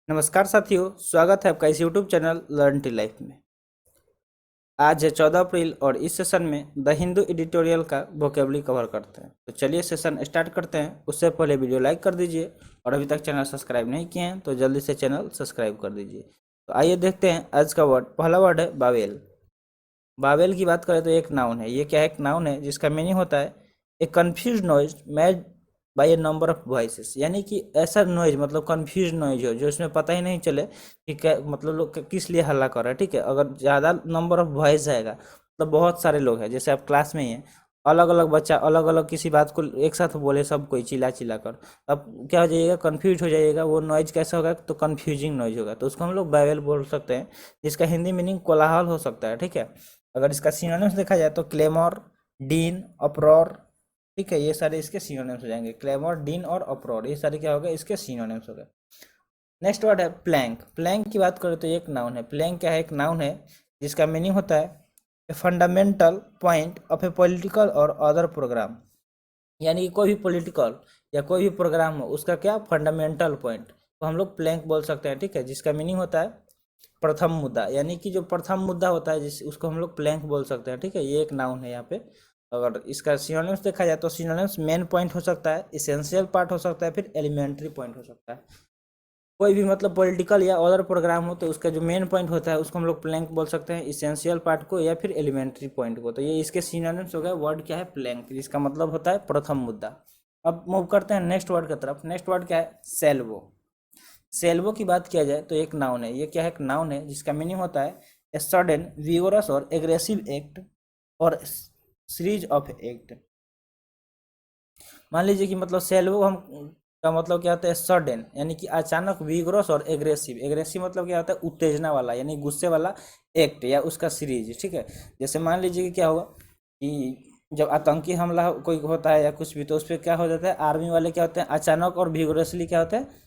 नमस्कार साथियों, स्वागत है आपका इस YouTube channel learn to life में। आज है 14 अप्रैल और इस सेशन में द हिंदू एडिटोरियल का वोकेबलरी कवर करते हैं। तो चलिए सेशन स्टार्ट करते हैं। उससे पहले वीडियो लाइक कर दीजिए और अभी तक चैनल सब्सक्राइब नहीं किए हैं तो जल्दी से चैनल सब्सक्राइब कर दीजिए। तो आइए देखते हैं आज का वर्ड। पहला वर्ड है बावेल। बावेल की बात करें तो एक नाउन है। ये क्या है? एक नाउन है जिसका मीनिंग होता है a confuse noise made by a number of voices, यानी कि ऐसा नॉइज मतलब कन्फ्यूज नॉइज हो जो इसमें पता ही नहीं चले कि क्या मतलब लोग किस लिए हल्ला कर रहे हैं। ठीक है, अगर ज़्यादा नंबर ऑफ वॉइस आएगा मतलब बहुत सारे लोग हैं, जैसे आप क्लास में ही हैं, अलग अलग बच्चा अलग अलग किसी बात को एक साथ बोले सब कोई चिल्ला चिल्ला कर, अब क्या हो जाइएगा? कन्फ्यूज हो जाइएगा। वो नॉइज कैसा होगा? तो कन्फ्यूजिंग नॉइज होगा, तो उसको हम लोग बाइबल बोल सकते हैं, जिसका हिंदी मीनिंग कोलाहल हो सकता है। ठीक है, अगर इसका सिनोनिम्स देखा जाए तो क्लेमोर, डीन, अप्रोर। ठीक है, ये सारे इसके सिनोनिम्स हो जाएंगे। क्लेमोर, डीन और अप्रोर, ये सारे क्या हो गए? इसके सिनोनिम्स हो गए। नेक्स्ट वर्ड है प्लैंक। प्लैंक की बात करें तो एक नाउन है। प्लैंक क्या है? एक नाउन है जिसका मीनिंग होता है a fundamental point of A political और अदर प्रोग्राम, यानी कि कोई भी पॉलिटिकल या कोई भी प्रोग्राम हो उसका क्या फंडामेंटल पॉइंट, तो हम लोग प्लैंक बोल सकते हैं। ठीक है, जिसका मीनिंग होता है प्रथम मुद्दा, यानी कि जो प्रथम मुद्दा होता है जिस उसको हम लोग प्लैंक बोल सकते हैं। ठीक है, ये एक नाउन है यहाँ पे। अगर इसका सिनोनिम्स देखा जाए तो सिनोनिम्स मेन पॉइंट हो सकता है, इसेंशियल पार्ट हो सकता है, फिर एलिमेंट्री पॉइंट हो सकता है। कोई भी मतलब पॉलिटिकल या अदर प्रोग्राम हो तो उसका जो मेन पॉइंट होता है उसको हम लोग प्लैंक बोल सकते हैं, इसेंशियल पार्ट को या फिर एलिमेंट्री पॉइंट को। तो ये इसके सिनोनिम्स हो गए। वर्ड क्या है? प्लैंक, जिसका मतलब होता है प्रथम मुद्दा। अब मूव करते हैं नेक्स्ट वर्ड की तरफ। नेक्स्ट वर्ड क्या है? सेल्वो। सेल्वो की बात किया जाए तो एक नाउन है। ये क्या है? एक नाउन है जिसका मीनिंग होता है ए सडन विगोरस और एग्रेसिव एक्ट और सीरीज ऑफ एक्ट। मान लीजिए कि मतलब सेल्वो हम का मतलब क्या होता है? सडन, यानी कि अचानक, विग्रस और एग्रेसिव। एग्रेसिव मतलब क्या होता है? उत्तेजना वाला, यानी गुस्से वाला एक्ट या उसका सीरीज। ठीक है, जैसे मान लीजिए कि क्या हुआ कि जब आतंकी हमला कोई होता है या कुछ भी, तो उस पर क्या हो जाता है? आर्मी वाले क्या होते हैं? अचानक और विग्रसली क्या होता है?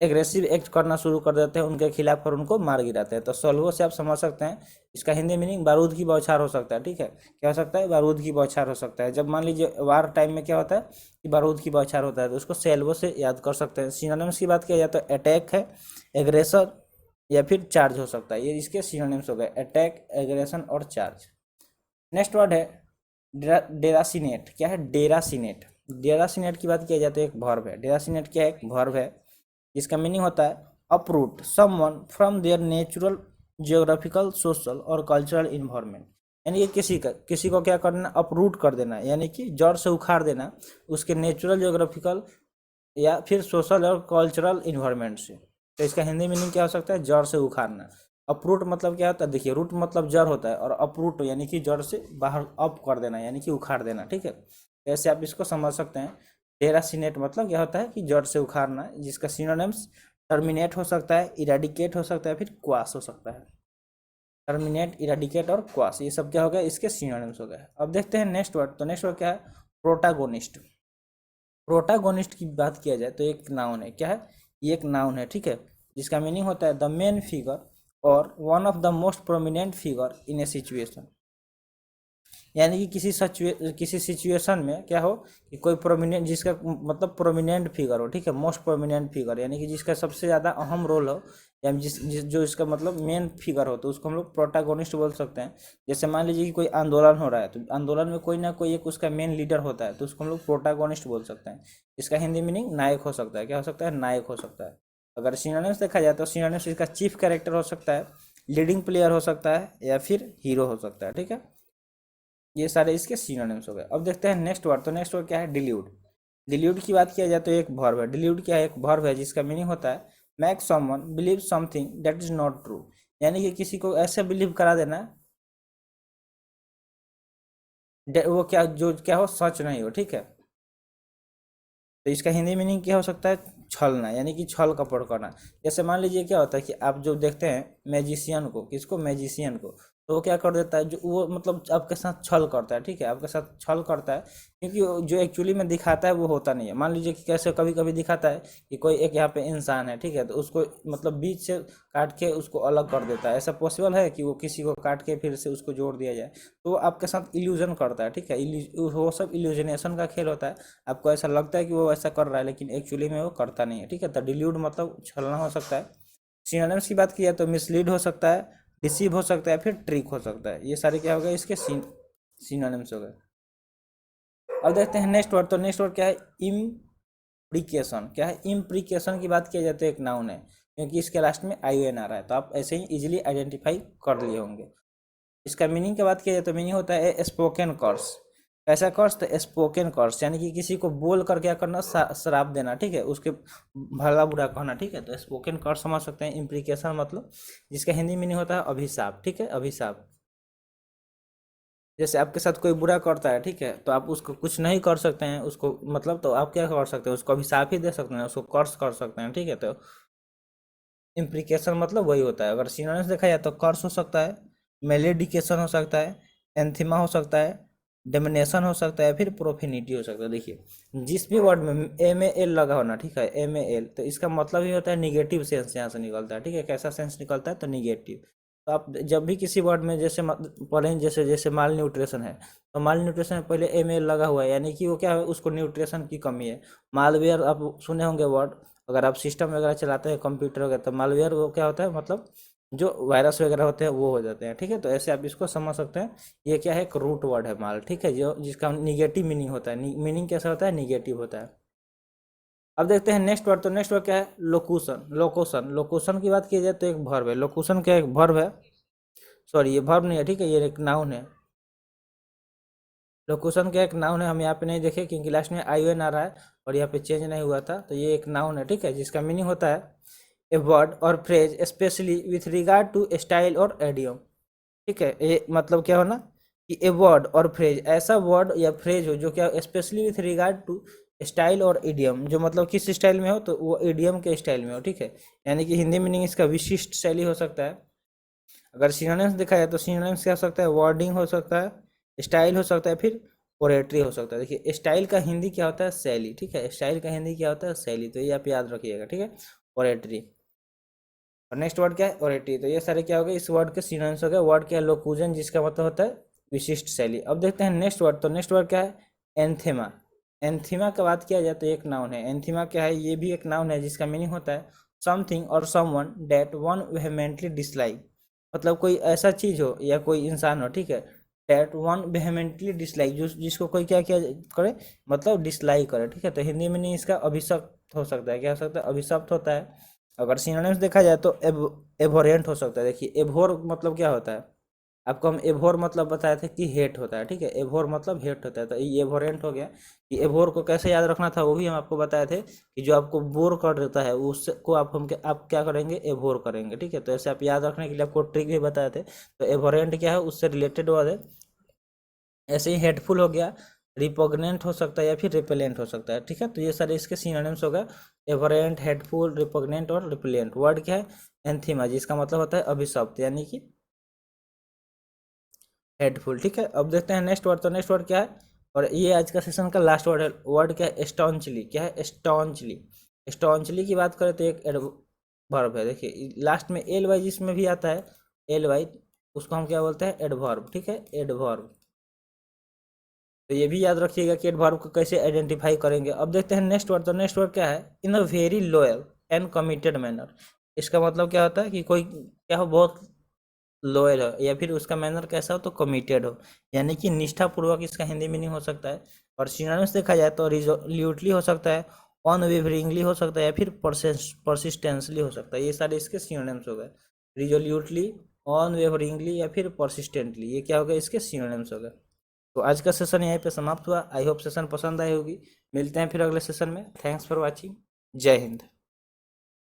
एग्रेसिव एक्ट करना शुरू कर देते हैं उनके खिलाफ और उनको मार गिराते हैं। तो सॉल्वो से आप समझ सकते हैं इसका हिंदी मीनिंग बारूद की बौछार हो सकता है। ठीक है, क्या हो सकता है? बारूद की बौछार हो सकता है। जब मान लीजिए वार टाइम में क्या होता है कि बारूद की बौछार होता है, तो उसको सेल्वो से याद कर सकते हैं। सिनोनिम्स की बात किया जाए तो अटैक है, एग्रेसर या फिर चार्ज हो सकता है। ये इसके सिनोनिम्स हो गए, अटैक, एग्रेशन और चार्ज। नेक्स्ट वर्ड है डेरासिनेट। क्या है? डेरासिनेट। डेरासिनेट की बात किया जाए तो एक वर्ब है। डेरासिनेट क्या है? एक वर्ब है जिसका मीनिंग होता है uproot someone from there natural geographical social और कल्चरल इन्वायरमेंट, यानी कि किसी को क्या करना? अपरूट कर देना, यानी कि जड़ से उखाड़ देना उसके नेचुरल जियोग्राफिकल या फिर सोशल और कल्चरल इन्वायरमेंट से। तो इसका हिंदी मीनिंग क्या हो सकता है? जड़ से उखाड़ना। अपरूट मतलब क्या होता है? देखिए, रूट मतलब जड़ होता है और अपरूट यानी कि जड़ से बाहर अप कर देना, यानी कि उखाड़ देना। ठीक है, ऐसे आप इसको समझ सकते हैं। डेरासिनेट मतलब क्या होता है कि जड़ से उखाड़ना, जिसका सिनोनिम्स टर्मिनेट हो सकता है, इरेडिकेट हो सकता है, फिर क्वास हो सकता है। टर्मिनेट, इरेडिकेट और क्वास, ये सब क्या हो गया? इसके सिनोनिम्स हो गए। अब देखते हैं नेक्स्ट वर्ड। तो नेक्स्ट वर्ड क्या है? प्रोटागोनिस्ट। प्रोटागोनिस्ट की बात किया जाए तो एक नाउन है। क्या है? ये एक नाउन है। ठीक है, जिसका मीनिंग होता है द मेन फिगर और one of the most prominent figure in A situation, यानी कि किसी सिचुएशन में क्या हो कि कोई प्रोमिनेंट, जिसका मतलब प्रोमिनेंट फिगर हो। ठीक है, मोस्ट प्रोमिनेंट फिगर, यानी कि जिसका सबसे ज़्यादा अहम रोल हो, या जो इसका मतलब मेन फिगर हो, तो उसको हम लोग प्रोटागोनिस्ट बोल सकते हैं। जैसे मान लीजिए कि कोई आंदोलन हो रहा है, तो आंदोलन में कोई ना कोई एक उसका मेन लीडर होता है, तो उसको हम लोग प्रोटागोनिस्ट बोल सकते हैं। इसका हिंदी मीनिंग नायक हो सकता है। क्या हो सकता है? नायक हो सकता है। अगर सिनोनिम्स देखा जाए तो सिनोनिम्स इसका चीफ कैरेक्टर हो सकता है, लीडिंग प्लेयर हो सकता है, या फिर हीरो हो सकता है। ठीक है, ये सारे इसके सिनोनिम्स हो गए। अब देखते हैं नेक्स्ट वर्ड। तो नेक्स्ट वर्ड क्या है? डिल्यूड। डिल्यूड की बात किया जाए तो एक वर्ब है। डिल्यूड क्या है? एक वर्ब है जिसका मीनिंग होता है make someone believe something that is not true, यानी कि किसी को ऐसे बिलीव करा देना वो क्या, जो क्या हो, सच नहीं हो। ठीक है, तो इसका हिंदी मीनिंग क्या हो सकता है? छलना, यानी कि छल कपट करना। जैसे मान लीजिए क्या होता है कि आप जो देखते हैं मैजिशियन को, किसको? मैजिशियन को, तो वो क्या कर देता है, जो वो मतलब आपके साथ छल करता है, ठीक है, आपके साथ छल करता है, क्योंकि जो एक्चुअली में दिखाता है वो होता नहीं है। मान लीजिए कि कैसे कभी कभी दिखाता है कि कोई एक यहाँ पे इंसान है, ठीक है, तो उसको मतलब बीच से काट के उसको अलग कर देता है। ऐसा पॉसिबल है कि वो किसी को काट के फिर से उसको जोड़ दिया जाए? तो वो आपके साथ इल्यूजन करता है, ठीक है, वो सब इल्यूजनेशन का खेल होता है। आपको ऐसा लगता है कि वो ऐसा कर रहा है, लेकिन एक्चुअली में वो करता नहीं है, ठीक है। तो डिल्यूड मतलब छलना हो सकता है। सिनोनिम्स की बात की जाए तो मिसलीड हो सकता है, डिसीव हो सकता है, फिर ट्रिक हो सकता है। ये सारे क्या हो गए, इसके सिनोनिम्स हो गए। अब देखते हैं नेक्स्ट वर्ड। तो नेक्स्ट वर्ड क्या है, इम्प्रीकेशन। क्या है, इम्प्रीकेशन की बात की जाए तो एक नाउन है, क्योंकि इसके लास्ट में आई एन आ रहा है, तो आप ऐसे ही इजीली आइडेंटिफाई कर लिए होंगे। इसका मीनिंग की बात की जाए तो मीनिंग होता है स्पोकन कर्स। ऐसा कर्स तो स्पोकन कर्स, यानी कि किसी को बोल कर क्या करना, श्राप देना, ठीक है, उसके भला बुरा कहना, ठीक है। तो स्पोकन कर्स समझ सकते हैं। इम्प्रीकेशन मतलब जिसका हिंदी मीनिंग होता है अभिशाप, ठीक है, अभिशाप। जैसे आपके साथ कोई बुरा करता है, ठीक है, तो आप उसको कुछ नहीं कर सकते हैं, उसको मतलब तो आप क्या कर सकते हैं, उसको अभिशाप ही दे सकते हैं, उसको कर्स कर सकते हैं, ठीक है। तो इम्प्लीकेशन मतलब वही होता है। अगर सिनोनिम्स देखा जाए तो कर्स हो सकता है, मेलेडिकेशन हो सकता है, एंथिमा हो सकता है, डेमिनेशन हो सकता है, फिर प्रोफेनिटी हो सकता है। देखिए जिस भी वर्ड में एम ए एल लगा होना, ठीक है, एम ए एल, तो इसका मतलब ही होता है निगेटिव सेंस यहाँ से निकलता है, ठीक है। कैसा सेंस निकलता है, तो निगेटिव। तो आप जब भी किसी वर्ड में जैसे पढ़ें, जैसे जैसे माल न्यूट्रिशन है, तो माल न्यूट्रिशन में पहले एम एल लगा हुआ है, यानी कि वो क्या है, उसको न्यूट्रिशन की कमी है। मालवेयर आप सुने होंगे वर्ड, अगर आप सिस्टम वगैरह चलाते हैं कंप्यूटर वगैरह, तो मालवेयर वो क्या होता है, मतलब जो वायरस वगैरह होते हैं वो हो जाते हैं, ठीक है। तो ऐसे आप इसको समझ सकते हैं। ये क्या है, एक रूट वर्ड है माल, ठीक है, जो जिसका निगेटिव मीनिंग होता है। मीनिंग कैसा होता है, निगेटिव होता है। अब देखते हैं नेक्स्ट वर्ड। तो नेक्स्ट वर्ड क्या है, लोकुशन। लोकोशन, लोकोशन की बात की जाए तो एक वर्ब है। लोकुशन क्या एक वर्ब है, सॉरी ये वर्ब नहीं है, ठीक है, ये एक नाउन है। लोकेशन का एक नाउन है, हम यहाँ पे नहीं देखे क्योंकि लास्ट में आई एन आ रहा है और यहाँ पे चेंज नहीं हुआ था। तो ये एक नाउन है, ठीक है, जिसका मीनिंग होता है ए वर्ड और phrase specially with regard to style और एडियम, ठीक है। ये मतलब क्या होना कि ए वर्ड और फ्रेज, ऐसा वर्ड या फ्रेज हो जो क्या specially with regard to style और इडियम, जो मतलब किस स्टाइल में हो, तो वो इडियम के स्टाइल में हो, ठीक है। यानी कि हिंदी मीनिंग इसका विशिष्ट शैली हो सकता है। अगर सिनोनिम्स देखा जाए तो सिनोनिम्स क्या हो सकता है, वर्डिंग हो सकता है, स्टाइल हो सकता है, फिर पोरेट्री हो सकता है। देखिए स्टाइल का हिंदी क्या होता है, शैली, ठीक है, स्टाइल का हिंदी क्या होता है, शैली। तो ये आप याद रखिएगा, ठीक है, पोरेट्री। और नेक्स्ट वर्ड क्या है, ओरेट्री। तो ये सारे क्या हो गए, इस वर्ड के सिनोनिम्स हो गए। वर्ड क्या है, लोकुजन, जिसका मतलब होता है विशिष्ट शैली। अब देखते हैं नेक्स्ट वर्ड। तो नेक्स्ट वर्ड क्या है, एंथेमा। एंथीमा का बात किया जाए तो एक नाउन है। एंथीमा क्या है, ये भी एक नाउन है, जिसका मीनिंग होता है समथिंग और समवन डेट वन वेहेमेंटली डिसलाइक। मतलब कोई ऐसा चीज हो या कोई इंसान हो, ठीक है, डेट वन वेहेमेंटली डिसलाइक, जो जिसको कोई क्या क्या करे, मतलब डिसलाइक करे, ठीक है। तो हिंदी मीनिंग इसका अभिशप्त हो सकता है। क्या हो सकता है, अभिशप्त होता है। अगर सिनोनिम्स देखा जाए तो एभोरेंट हो सकता है। देखिए एभोर मतलब क्या होता है, आपको हम एभोर मतलब बताए थे कि हेट होता है, ठीक है, एभोर मतलब हेट होता है। तो ये एभोरेंट हो गया। कि एभोर को कैसे याद रखना था वो भी हम आपको बताए थे, कि जो आपको बोर कर देता है उसको आप क्या करेंगे, एभोर करेंगे, ठीक है। तो ऐसे आप याद रखने के लिए आपको ट्रिक भी बताए थे। तो एभोरेंट क्या है, उससे रिलेटेड वर्ड है। ऐसे ही हेटफुल हो गया, रिपोगनेंट हो सकता है, या फिर रिपेलेंट हो सकता है, ठीक है। तो ये सारे इसके सिनोनिम्स हो गए, एवरेंट, हेटफुल, रिपोगनेंट और रिपेलेंट। वर्ड क्या है, एंथीमा, जिसका मतलब होता है अभिशप्त, यानी कि हेटफुल, ठीक है। अब देखते हैं नेक्स्ट वर्ड। तो नेक्स्ट वर्ड क्या है, और ये आज का सेशन का लास्ट वर्ड है। वर्ड क्या है, स्टॉन्चली। क्या है, स्टॉन्चली। स्टॉन्चली की बात करें तो एक एडवर्ब है। देखिए लास्ट में एल वाई जिसमें भी आता है, एल वाई, उसको हम क्या बोलते हैं, एडवर्ब, ठीक है, एडवर्ब। तो ये भी याद रखिएगा कि एडवर्ब को कैसे आइडेंटिफाई करेंगे। अब देखते हैं नेक्स्ट वर्ड। तो नेक्स्ट वर्ड क्या है, in a very loyal and committed manner. इसका मतलब क्या होता है कि कोई क्या हो, बहुत लॉयल हो, या फिर उसका मैनर कैसा हो, तो कमिटेड हो, यानी कि निष्ठापूर्वक, इसका हिंदी मीनिंग हो सकता है। और सिनोनिम्स देखा जाए तो रिजोल्यूटली हो सकता है, अनवेवरिंगली हो सकता है, या फिर परसिस्टेंसली हो सकता है। ये सारे इसके सिनोनिम्स हो गए, रिजोल्यूटली, अनवेवरिंगली, या फिर परसिस्टेंटली। ये क्या हो गया, इसके सिनोनिम्स हो गए। तो आज का सेशन यहीं पे समाप्त हुआ। आई होप सेशन पसंद आई होगी। मिलते हैं फिर अगले सेशन में। Thanks for watching. जय हिंद।